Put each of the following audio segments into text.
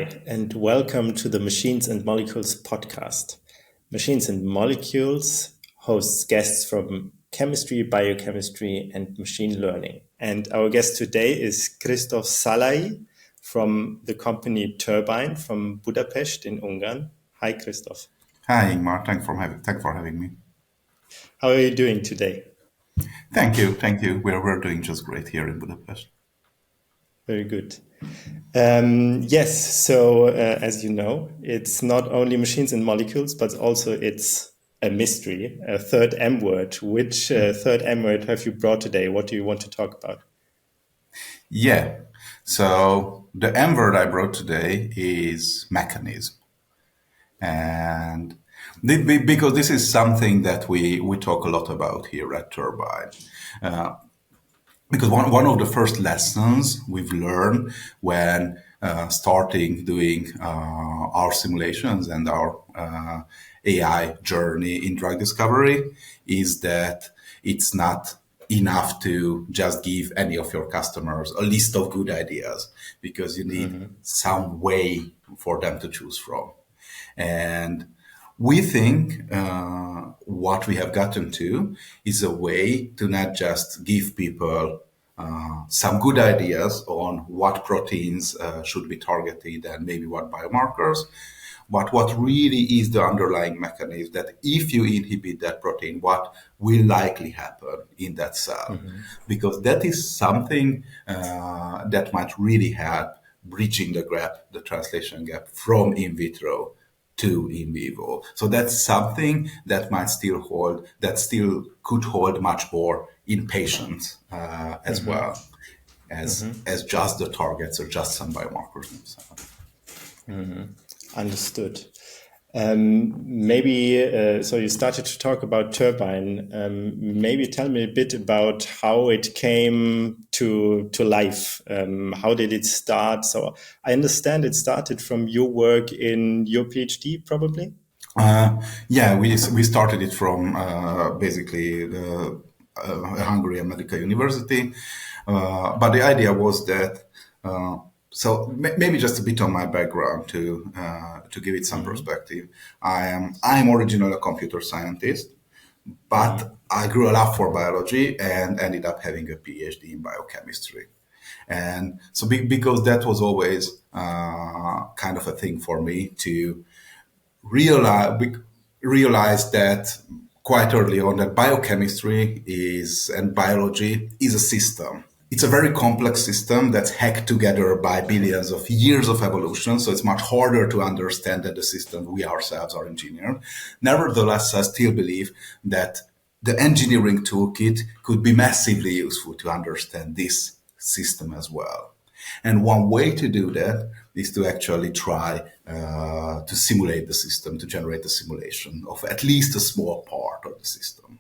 Hi, and welcome to the Machines and Molecules podcast. Machines and Molecules hosts guests from chemistry, biochemistry, and machine learning. And our guest today is Kristof Szalay from the company Turbine from Budapest in Ungarn. Hi, Kristof. Hi, Ingmar. Thanks for having me. How are you doing today? Thank you. We're doing just great here in Budapest. Very good. Yes, so as you know, it's not only machines and molecules, but also it's a mystery, a third M word. Which third M word have you brought today? What do you want to talk about? Yeah. So the M word I brought today is mechanism, and because this is something that we talk a lot about here at Turbine. Because one of the first lessons we've learned when starting doing our simulations and our AI journey in drug discovery is that it's not enough to just give any of your customers a list of good ideas, because you need some way for them to choose from. And we think what we have gotten to is a way to not just give people some good ideas on what proteins should be targeted and maybe what biomarkers, but what really is the underlying mechanism that if you inhibit that protein, what will likely happen in that cell. Because that is something that might really help bridging the gap, the translation gap from in vitro to in vivo. So that's something that still could hold much more in patients as well as just the targets or just some biomarkers themselves. Understood. So you started to talk about Turbine. Maybe tell me a bit about how it came to life. How did it start? So I understand it started from your work in your PhD, probably? We started it from basically the Hungarian Medical University. But the idea was that maybe just a bit on my background to give it some perspective. I'm originally a computer scientist, but I grew a love for biology and ended up having a PhD in biochemistry. And so because that was always kind of a thing for me to realize that quite early on that biochemistry and biology is a system. It's a very complex system that's hacked together by billions of years of evolution, so it's much harder to understand than the system we ourselves are engineered. Nevertheless, I still believe that the engineering toolkit could be massively useful to understand this system as well. And one way to do that is to actually try to simulate the system, to generate a simulation of at least a small part of the system.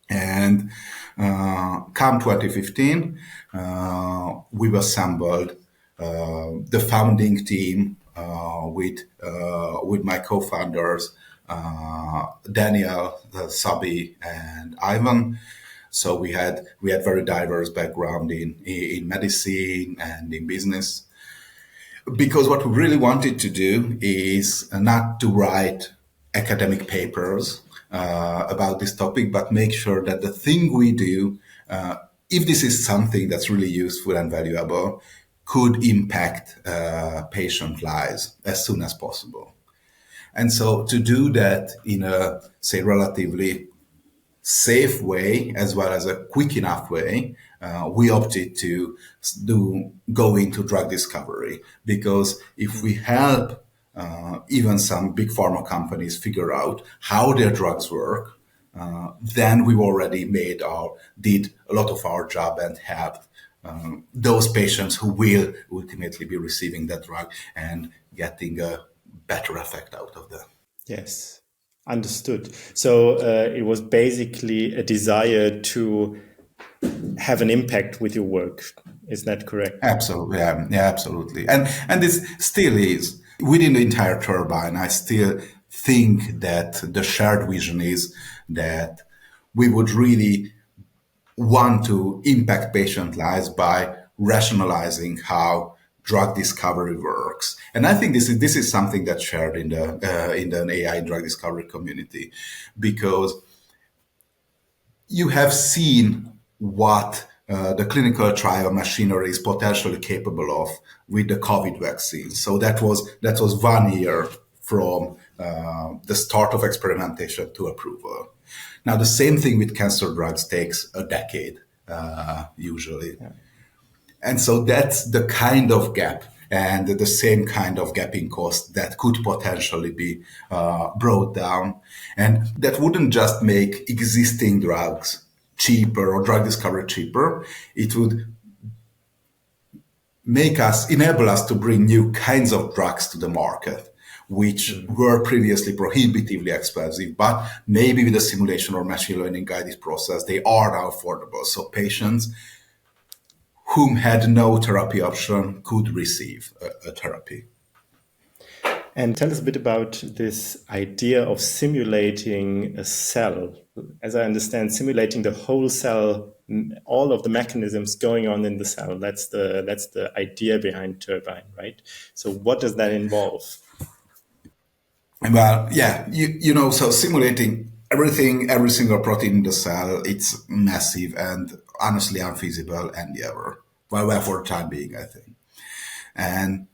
And come 2015, we've assembled the founding team with my co-founders, Daniel, Sabi, and Ivan. So we had very diverse background in medicine and in business, because what we really wanted to do is not to write academic papers about this topic, but make sure that the thing we do, if this is something that's really useful and valuable, could impact patient lives as soon as possible. And so to do that in a, say, relatively safe way, as well as a quick enough way, we opted to go into drug discovery, because if we help even some big pharma companies figure out how their drugs work, then we've already did a lot of our job and helped those patients who will ultimately be receiving that drug and getting a better effect out of that. Yes, understood. So it was basically a desire to have an impact with your work. Is that correct? Absolutely, yeah, absolutely. And this still is within the entire Turbine. I still think that the shared vision is that we would really want to impact patient lives by rationalizing how drug discovery works. And I think this is something that's shared in the AI drug discovery community, because you have seen what the clinical trial machinery is potentially capable of with the COVID vaccine. So that was 1 year from the start of experimentation to approval. Now the same thing with cancer drugs takes a decade usually. Yeah. And so that's the kind of gap, and the same kind of gap in cost that could potentially be brought down. And that wouldn't just make existing drugs cheaper or drug discovery cheaper. It would enable us to bring new kinds of drugs to the market, which were previously prohibitively expensive, but maybe with a simulation or machine learning guided process, they are now affordable. So patients whom had no therapy option could receive a therapy. And tell us a bit about this idea of simulating a cell. As I understand, simulating the whole cell, all of the mechanisms going on in the cell. That's the idea behind Turbine, right? So what does that involve? Well, yeah, so simulating everything, every single protein in the cell, it's massive and honestly unfeasible endeavor. Well, for the time being, I think. And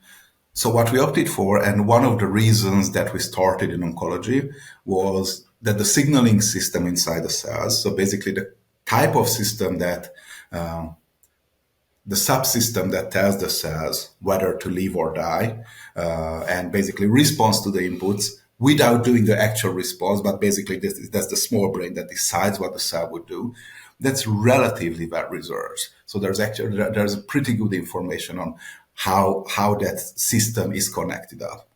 so what we opted for, and one of the reasons that we started in oncology, was that the signaling system inside the cells, so basically the type of system that the subsystem that tells the cells whether to live or die, and basically responds to the inputs without doing the actual response, but basically that's the small brain that decides what the cell would do. That's relatively well researched. So there's pretty good information on how that system is connected up.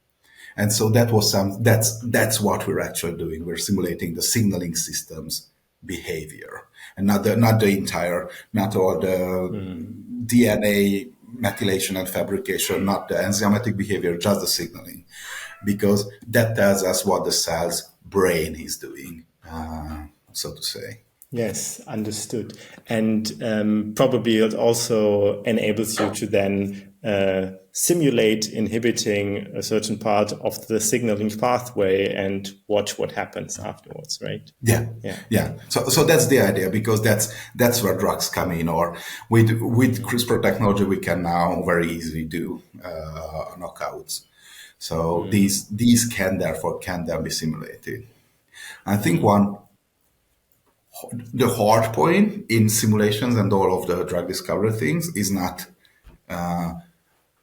And so that's what we're actually doing. We're simulating the signaling system's behavior, and not all the DNA methylation and fabrication, not the enzymatic behavior, just the signaling, because that tells us what the cell's brain is doing, so to say. Yes, understood. And probably it also enables you to then simulate inhibiting a certain part of the signaling pathway and watch what happens afterwards, right? Yeah. So that's the idea, because that's where drugs come in. Or with CRISPR technology, we can now very easily do knockouts. So these can then be simulated. I think the hard point in simulations and all of the drug discovery things is not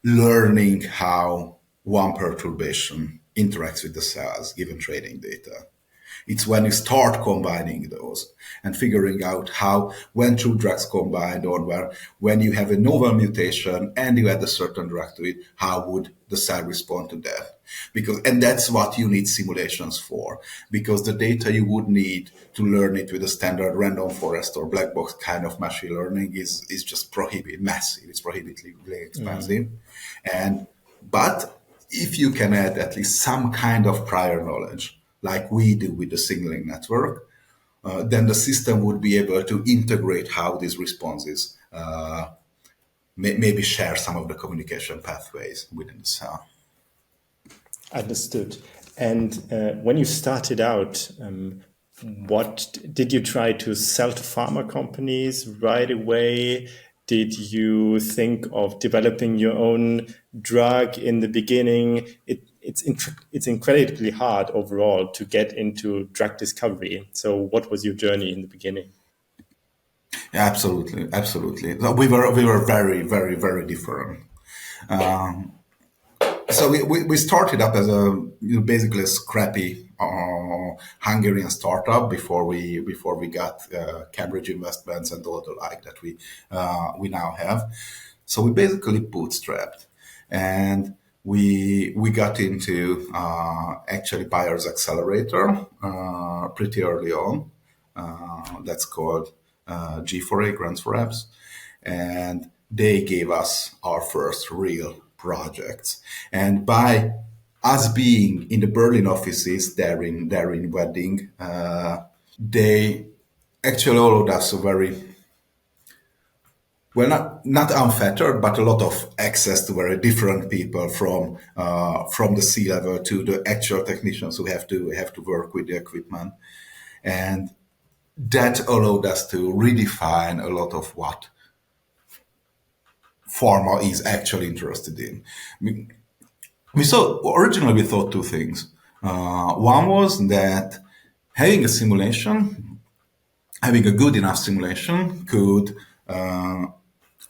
learning how one perturbation interacts with the cells given training data. It's when you start combining those and figuring out how, when two drugs combined, or when you have a novel mutation and you add a certain drug to it, how would the cell respond to that? And that's what you need simulations for, because the data you would need to learn it with a standard random forest or black box kind of machine learning is just massive. It's prohibitively expensive. But if you can add at least some kind of prior knowledge, like we do with the signaling network, then the system would be able to integrate how these responses maybe share some of the communication pathways within the cell. Understood. And when you started out, what did you try to sell to pharma companies right away? Did you think of developing your own drug in the beginning? It's incredibly hard overall to get into drug discovery. So what was your journey in the beginning? Yeah, absolutely. So we were very, very, very different. So we started up as basically a scrappy Hungarian startup before we got Cambridge investments and all the like that we now have. So we basically bootstrapped, and we got into actually Bayer's accelerator pretty early on. That's called G4A, Grants for Apps, and they gave us our first real projects. And by us being in the Berlin offices there in Wedding, they actually allowed us a very well, not unfettered, but a lot of access to very different people from the C level to the actual technicians who have to work with the equipment, and that allowed us to redefine a lot of what pharma is actually interested in. Originally we thought two things. One was that having a simulation, having a good enough simulation, could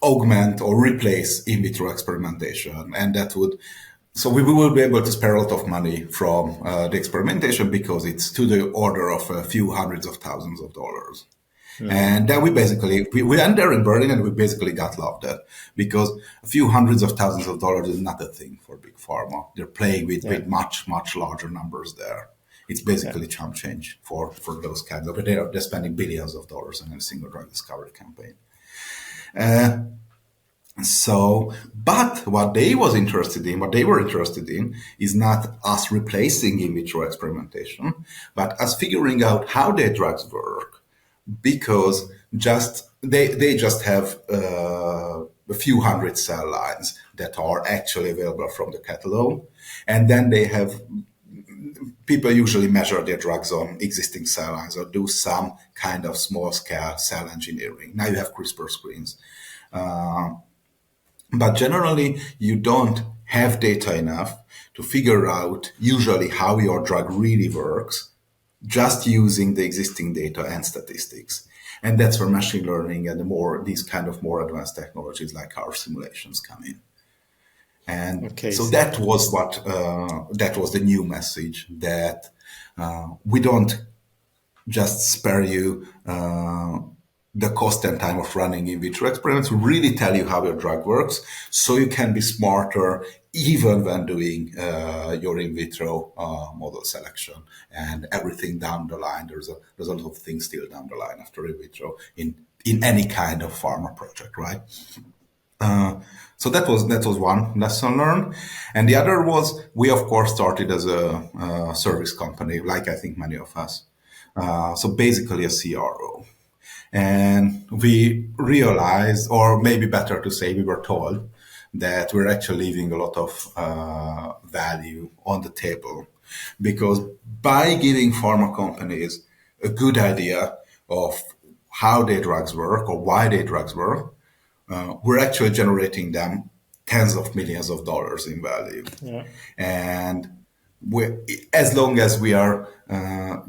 augment or replace in vitro experimentation, and that would. So we will be able to spare a lot of money from the experimentation because it's to the order of a few hundreds of thousands of dollars. And then we went there in Berlin and we basically got laughed at because a few hundreds of thousands of dollars is not a thing for big pharma. They're playing with much, much larger numbers there. It's basically chump change for those kinds of, they're spending billions of dollars on a single drug discovery campaign. But what they were interested in is not us replacing in vitro experimentation, but us figuring out how their drugs work, because they just have a few hundred cell lines that are actually available from the catalog, and then they have people usually measure their drugs on existing cell lines or do some kind of small scale cell engineering. Now you have CRISPR screens. But generally, you don't have data enough to figure out usually how your drug really works, just using the existing data and statistics. And that's where machine learning and these kind of more advanced technologies like our simulations come in. And so that was that was the new message, that we don't just spare you the cost and time of running in vitro experiments. We really tell you how your drug works, so you can be smarter even when doing your in vitro model selection and everything down the line. There's a lot of things still down the line after in vitro in any kind of pharma project, right? So that was one lesson learned, and the other was we of course started as a service company, like I think many of us. So basically a CRO. And we realized, or maybe better to say, we were told that we're actually leaving a lot of value on the table, because by giving pharma companies a good idea of how their drugs work or why their drugs work, we're actually generating them tens of millions of dollars in value. Yeah. And as long as we are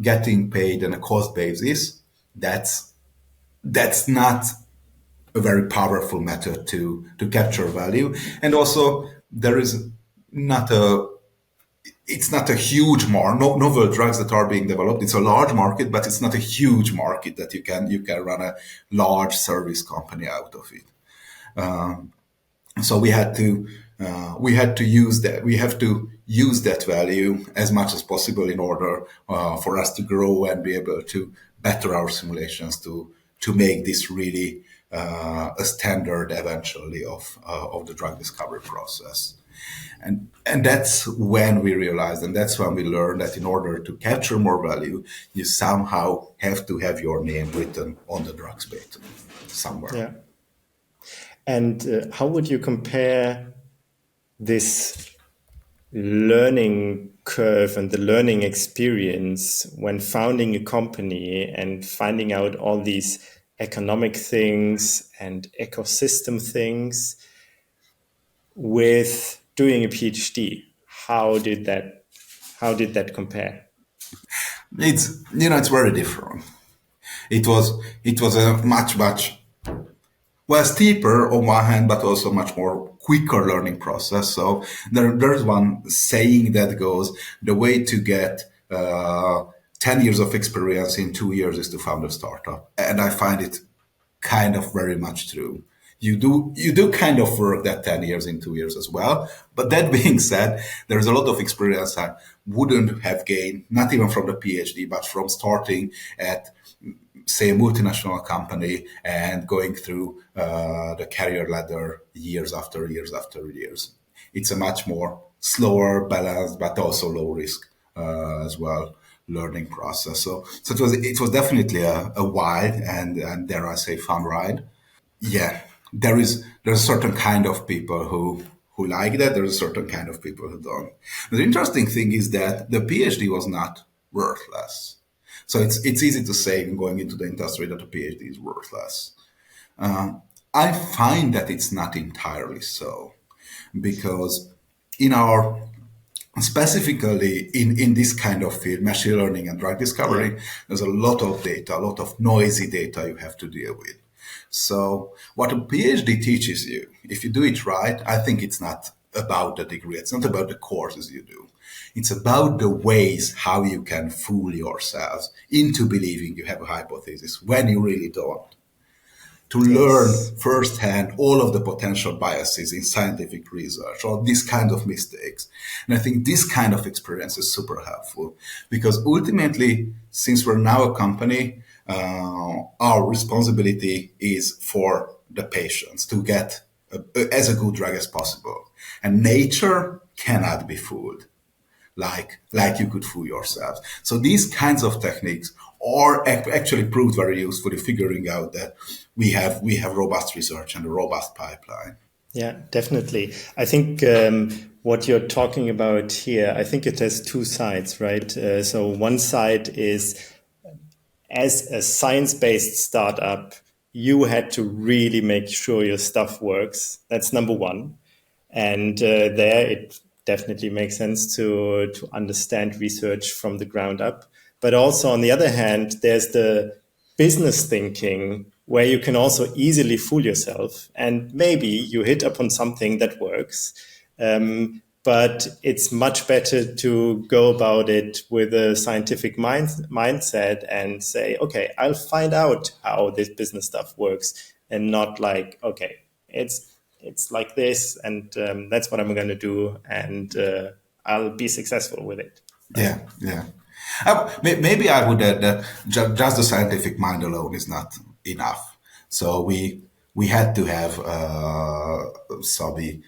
getting paid on a cost basis, that's not a very powerful method to capture value. And also, it's not a huge market. Novel drugs that are being developed, it's a large market, but it's not a huge market that you can run a large service company out of it. So we had to use that. We have to use that value as much as possible in order for us to grow and be able to better our simulations to make this really a standard eventually of the drug discovery process. And that's when we realized, and that's when we learned that in order to capture more value, you somehow have to have your name written on the drug's patent somewhere. Yeah. And how would you compare this learning curve and the learning experience when founding a company and finding out all these economic things and ecosystem things with doing a PhD? How did that compare? It's very different. It was a much steeper on one hand, but also much more quicker learning process. So there's one saying that goes, the way to get 10 years of experience in 2 years is to found a startup. And I find it kind of very much true. You do kind of work that 10 years in 2 years as well. But that being said, there's a lot of experience I wouldn't have gained, not even from the PhD, but from starting at, say, a multinational company and going through the career ladder years after years after years. It's a much more slower, balanced, but also low risk as well learning process. So it was definitely a wild and dare I say fun ride. Yeah, there's a certain kind of people who like that. There's a certain kind of people who don't. The interesting thing is that the PhD was not worthless. So it's easy to say going into the industry that a PhD is worthless. I find that it's not entirely so, because in our specifically in this kind of field, machine learning and drug discovery, there's a lot of data, a lot of noisy data you have to deal with. So what a PhD teaches you, if you do it right, I think it's not about the degree. It's not about the courses you do. It's about the ways how you can fool yourselves into believing you have a hypothesis when you really don't. To learn firsthand all of the potential biases in scientific research or these kind of mistakes. And I think this kind of experience is super helpful, because ultimately, since we're now a company, our responsibility is for the patients to get as a good drug as possible. And nature cannot be fooled like you could fool yourselves. So these kinds of techniques are actually proved very useful in figuring out that we have robust research and a robust pipeline. Yeah, definitely. I think what you're talking about here, I think it has two sides, right? So one side is, as a science-based startup, you had to really make sure your stuff works. That's number one. And there it definitely makes sense to understand research from the ground up. But also, on the other hand, there's the business thinking where you can also easily fool yourself. And maybe you hit upon something that works. But it's much better to go about it with a scientific mindset and say, okay, I'll find out how this business stuff works, and not like, okay, it's like this, and that's what I'm going to do, and I'll be successful with it. Right? Yeah. Maybe I would add that just the scientific mind alone is not enough. So we had to have Sabi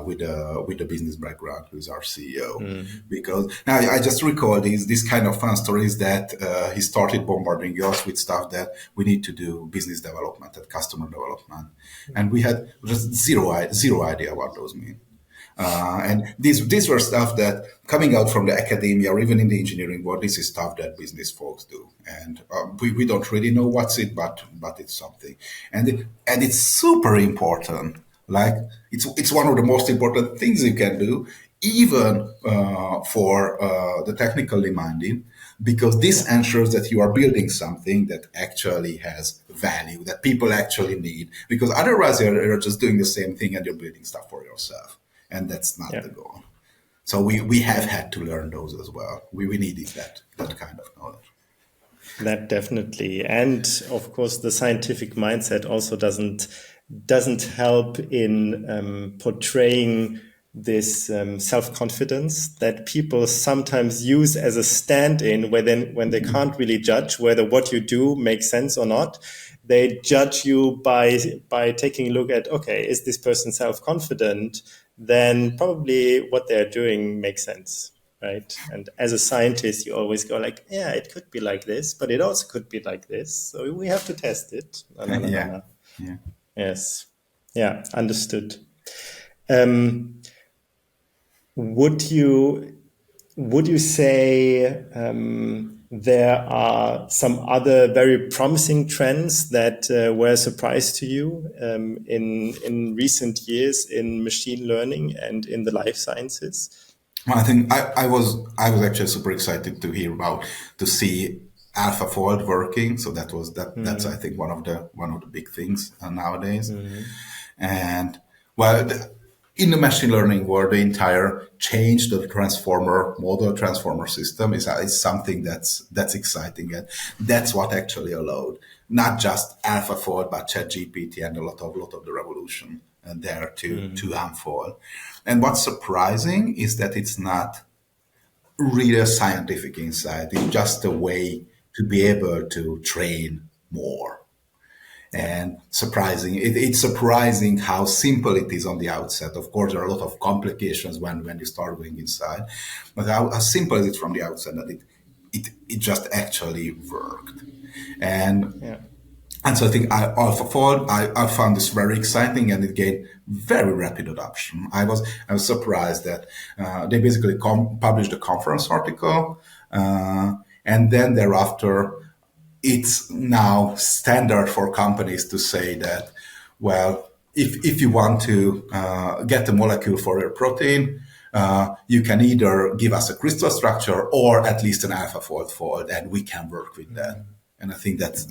with a business background, who's our CEO, because now I just recall these kind of fun stories that he started bombarding us with stuff that we need to do business development and customer development, and we had just zero idea what those mean. And these were stuff that coming out from the academia or even in the engineering world, this is stuff that business folks do, and we don't really know what's it, but it's something, and it's super important. Like it's one of the most important things you can do, even for the technically minded, because this ensures that you are building something that actually has value, that people actually need. Because otherwise, you're just doing the same thing and you're building stuff for yourself. And that's not the goal. So we have had to learn those as well. We needed that kind of knowledge. That definitely. And of course, the scientific mindset also doesn't help in portraying this self-confidence that people sometimes use as a stand-in when they can't really judge whether what you do makes sense or not. They judge you by taking a look at, okay, is this person self-confident? Then probably what they're doing makes sense, right? And as a scientist, you always go like, yeah, it could be like this, but it also could be like this. So we have to test it. Yeah. Yes. Yeah, understood. Would you say there are some other very promising trends that were a surprise to you in recent years in machine learning and in the life sciences? I think I was actually super excited to see AlphaFold working. So that's I think one of the big things nowadays. And well, in the machine learning world, the entire change the transformer system is something that's exciting, and that's what actually allowed not just AlphaFold but ChatGPT and a lot of the revolution there to unfold. And what's surprising is that it's not really a scientific insight; it's just a way to be able to train more. And it's surprising how simple it is on the outset. Of course, there are a lot of complications when you start going inside, but how simple is it from the outset that it just actually worked. And And so I think AlphaFold, I found this very exciting, and it gained very rapid adoption. I was surprised that they basically published a conference article, and then thereafter, it's now standard for companies to say that, well, if you want to get a molecule for your protein, you can either give us a crystal structure or at least an AlphaFold fold, and we can work with that. And I think that's,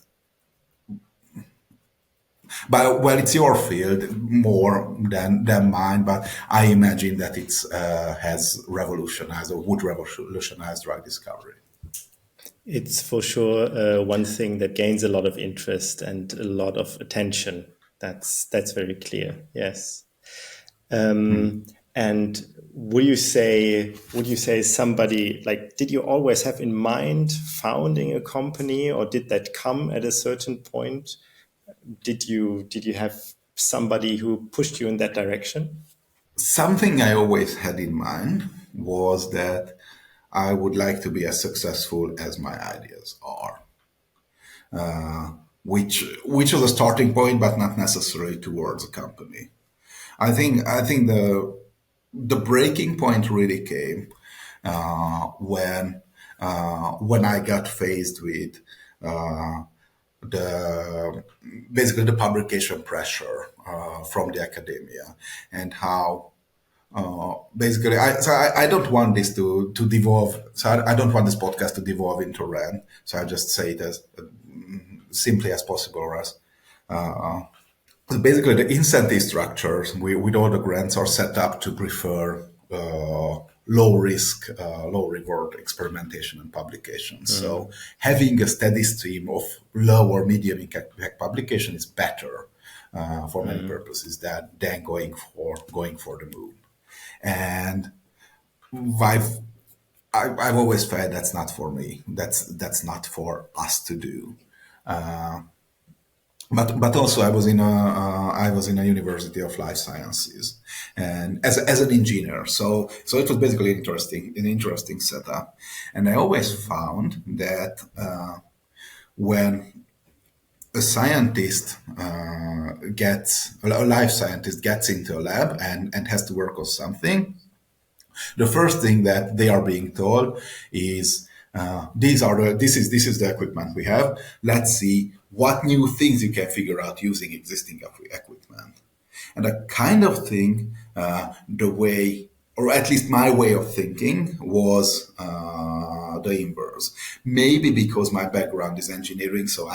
but well, it's your field more than mine. But I imagine that it's has revolutionized or would revolutionize drug discovery. It's for sure one thing that gains a lot of interest and a lot of attention. That's very clear. Yes. And would you say somebody, like, did you always have in mind founding a company, or did that come at a certain point? Did you have somebody who pushed you in that direction? Something I always had in mind was that I would like to be as successful as my ideas are, which was a starting point, but not necessarily towards a company. I think the breaking point really came when I got faced with uh, the basically the publication pressure from the academia, and how basically I don't want this to devolve. So I don't want this podcast to devolve into rant. So I just say it as simply as possible, or as basically the incentive structures with all the grants are set up to prefer low risk, low reward experimentation and publication. So having a steady stream of low or medium impact publication is better for many purposes than going for the moon. And I've I've always felt that's not for me. That's not for us to do. But also I was in a university of life sciences, and as an engineer, so it was basically an interesting setup. And I always found that when a life scientist gets into a lab and has to work on something, the first thing that they are being told is this is the equipment we have. Let's see what new things you can figure out using existing equipment. And I kind of think the way, or at least my way of thinking, was the inverse. Maybe because my background is engineering, so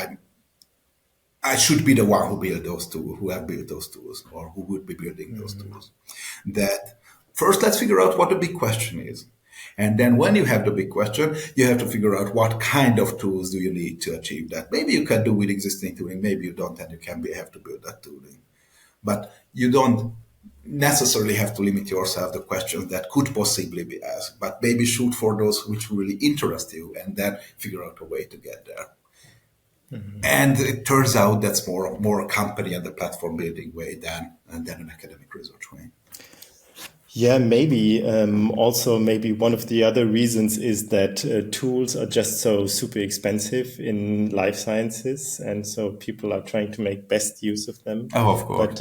I should be the one who have built those tools, or who would be building those tools. That first, let's figure out what the big question is. And then when you have the big question, you have to figure out what kind of tools do you need to achieve that. Maybe you can do with existing tooling, maybe you don't, and have to build that tooling. But you don't necessarily have to limit yourself to questions that could possibly be asked, but maybe shoot for those which really interest you and then figure out a way to get there. And it turns out that's more a company and the platform building way than an academic research way. Yeah, maybe. Also, maybe one of the other reasons is that tools are just so super expensive in life sciences, and so people are trying to make best use of them. Oh, of course.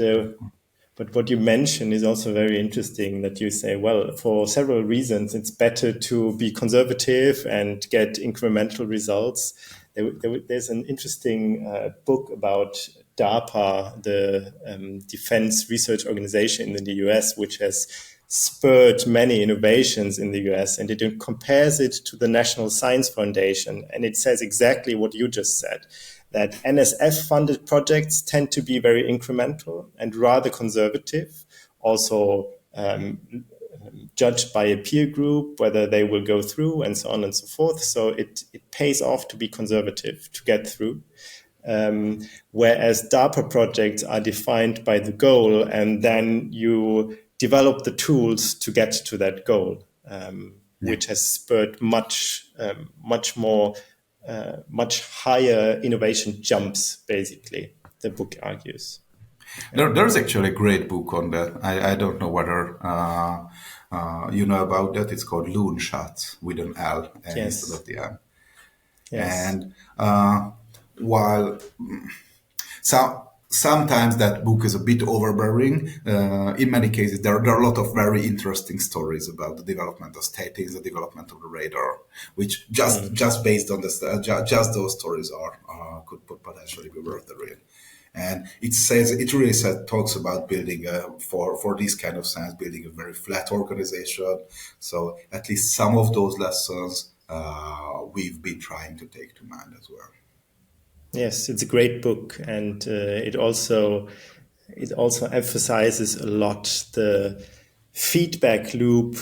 But what you mention is also very interesting, that you say, well, for several reasons, it's better to be conservative and get incremental results. There's an interesting book about DARPA, the Defense Research Organization in the US, which has spurred many innovations in the US, and it compares it to the National Science Foundation. And it says exactly what you just said, that NSF-funded projects tend to be very incremental and rather conservative, also judged by a peer group, whether they will go through, and so on and so forth. So it pays off to be conservative, to get through. Whereas DARPA projects are defined by the goal, and then you develop the tools to get to that goal, which has spurred much more, much higher innovation jumps, basically, the book argues. There's actually a great book on that. I don't know whether you know about that. It's called Moonshots with an L instead Yes, of the M. yes. And while So sometimes that book is a bit overbearing. In many cases, there are a lot of very interesting stories about the development of statins, the development of the radar, which just based on this, just those stories are could potentially be worth the read. And it really talks about building for this kind of science, building a very flat organization. So at least some of those lessons we've been trying to take to mind as well. Yes, it's a great book, and it also emphasizes a lot the feedback loop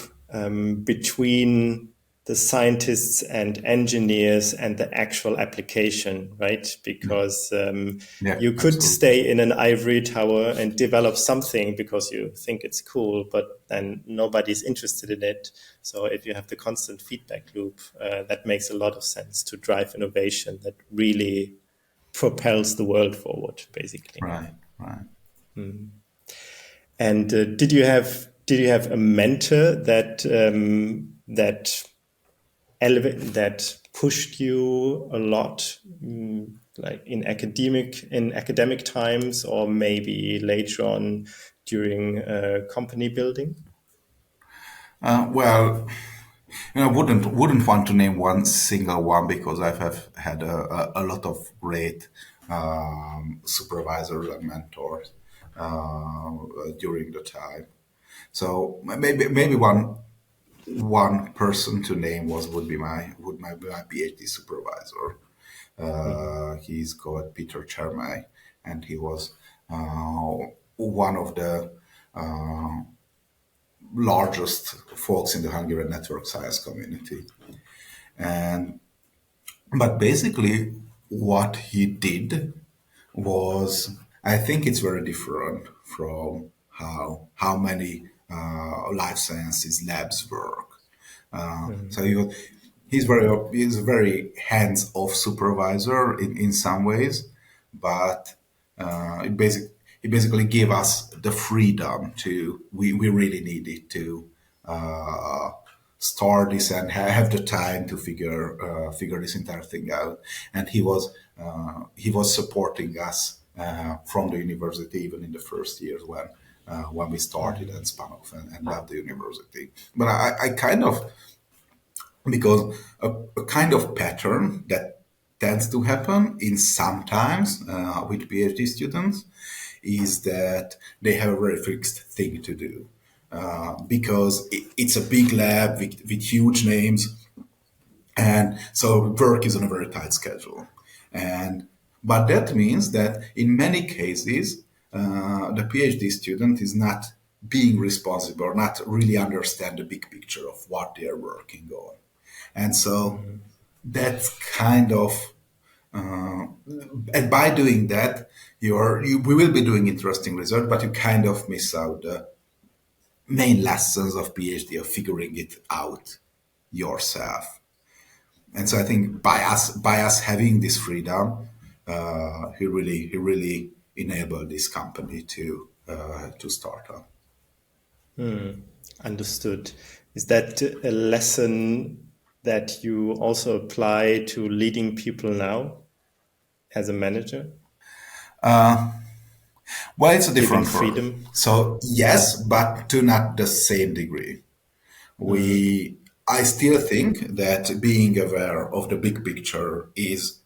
between the scientists and engineers and the actual application, right? Because Yeah, you could absolutely. stay in an ivory tower and develop something because you think it's cool, but then nobody's interested in it. So if you have the constant feedback loop, that makes a lot of sense to drive innovation that really propels the world forward, basically. Right, right. And did you have a mentor that pushed you a lot, like in academic times, or maybe later on during company building? Well, wouldn't want to name one single one because have had a lot of great supervisors and mentors during the time. So maybe one person to name would be my PhD supervisor. He's called Peter Chermay, and he was one of the largest folks in the Hungarian network science community. And but basically, what he did was, I think it's very different from how many life sciences labs work. So he's a very hands-off supervisor in some ways, but it basically gave us the freedom to we really needed to start this and have the time to figure this entire thing out. And he was supporting us from the university even in the first years when we started and spun off and left the university. But I kind of because a kind of pattern that tends to happen in sometimes with PhD students is that they have a very fixed thing to do because it's a big lab with huge names, and so work is on a very tight schedule. And but that means that in many cases, the PhD student is not being responsible or not really understand the big picture of what they are working on. And so that's kind of, and by doing that, we will be doing interesting research, but you kind of miss out the main lessons of PhD of figuring it out yourself. And so I think by us having this freedom, he really enabled this company to start up. Understood. Is that a lesson that you also apply to leading people now as a manager, Well, it's a giving different role. freedom? So yes, but to not the same degree. I still think that being aware of the big picture is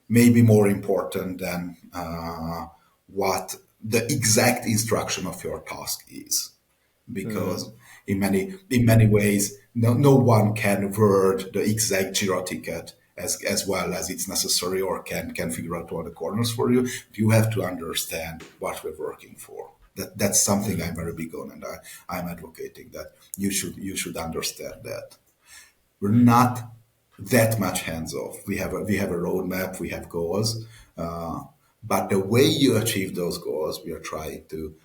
maybe more important than what the exact instruction of your task is, because in many ways no one can word the exact Jira ticket as well as it's necessary or can figure out all the corners for you. You have to understand what we're working for. That's something I'm very big on, and I'm advocating that you should understand that. We're not that much hands off. We have a roadmap, we have goals, but the way you achieve those goals, we are trying to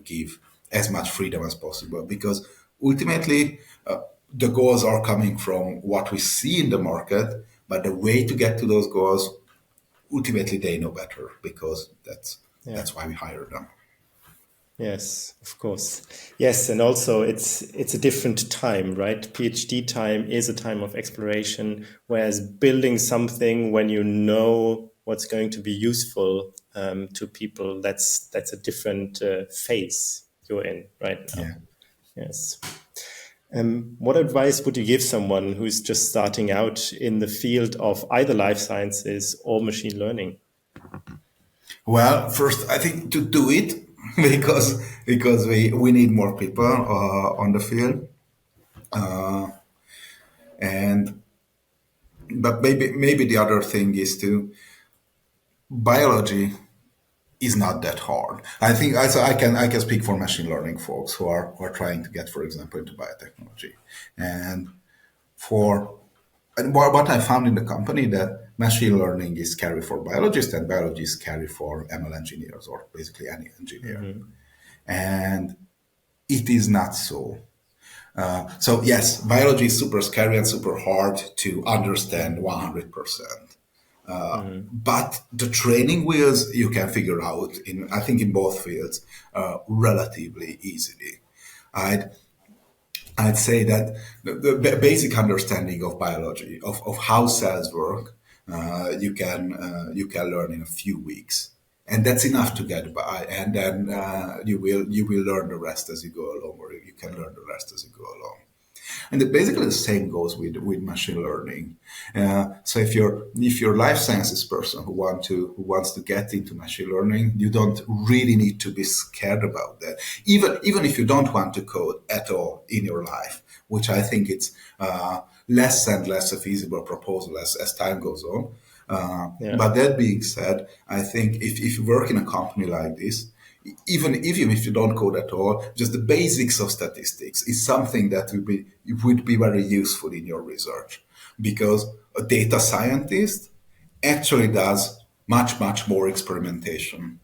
give as much freedom as possible because ultimately the goals are coming from what we see in the market, but the way to get to those goals, ultimately they know better because that's Yeah. that's why we hire them. Yes, of course. Yes, and also it's a different time, right? PhD time is a time of exploration, whereas building something when you know what's going to be useful to people, that's a different phase you're in right now. Yeah. Yes. What advice would you give someone who's just starting out in the field of either life sciences or machine learning? Well, first, I think to do it because we need more people on the field, and but maybe the other thing is to biology is not that hard. I think I can speak for machine learning folks who are trying to get, for example, into biotechnology, and for and what I found in the company that machine learning is scary for biologists and biology is scary for ML engineers or basically any engineer, and it is not so. So yes, biology is super scary and super hard to understand 100%. But the training wheels you can figure out in I think in both fields relatively easily. I'd I'd say that the basic understanding of biology of how cells work you can learn in a few weeks, and that's enough to get by. And then you will learn the rest as you go along, or you can learn the rest as you go along. And basically the same goes with machine learning. So if you're a life sciences person who wants to get into machine learning, you don't really need to be scared about that. Even if you don't want to code at all in your life, which I think it's less and less a feasible proposal as time goes on. Yeah. But that being said, I think if you work in a company like this, even if you don't code at all, just the basics of statistics is something that would be very useful in your research, because a data scientist actually does much more experimentation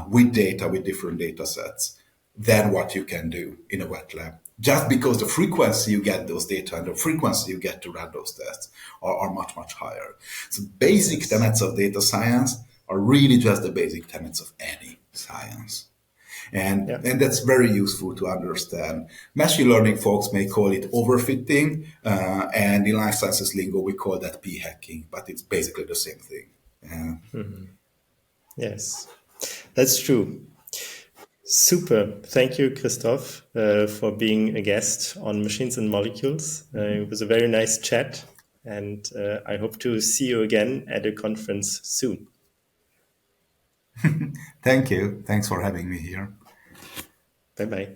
with data, with different data sets, than what you can do in a wet lab. Just because the frequency you get those data and the frequency you get to run those tests are much higher. So basic tenets of data science are really just the basic tenets of any science. And, Yeah. and that's very useful to understand. Machine learning folks may call it overfitting, and in life sciences lingo, we call that p-hacking, but it's basically the same thing. Yes, that's true. Super. Thank you, Kristof, for being a guest on Machines and Molecules. It was a very nice chat, and I hope to see you again at a conference soon. Thank you. Thanks for having me here. Bye bye.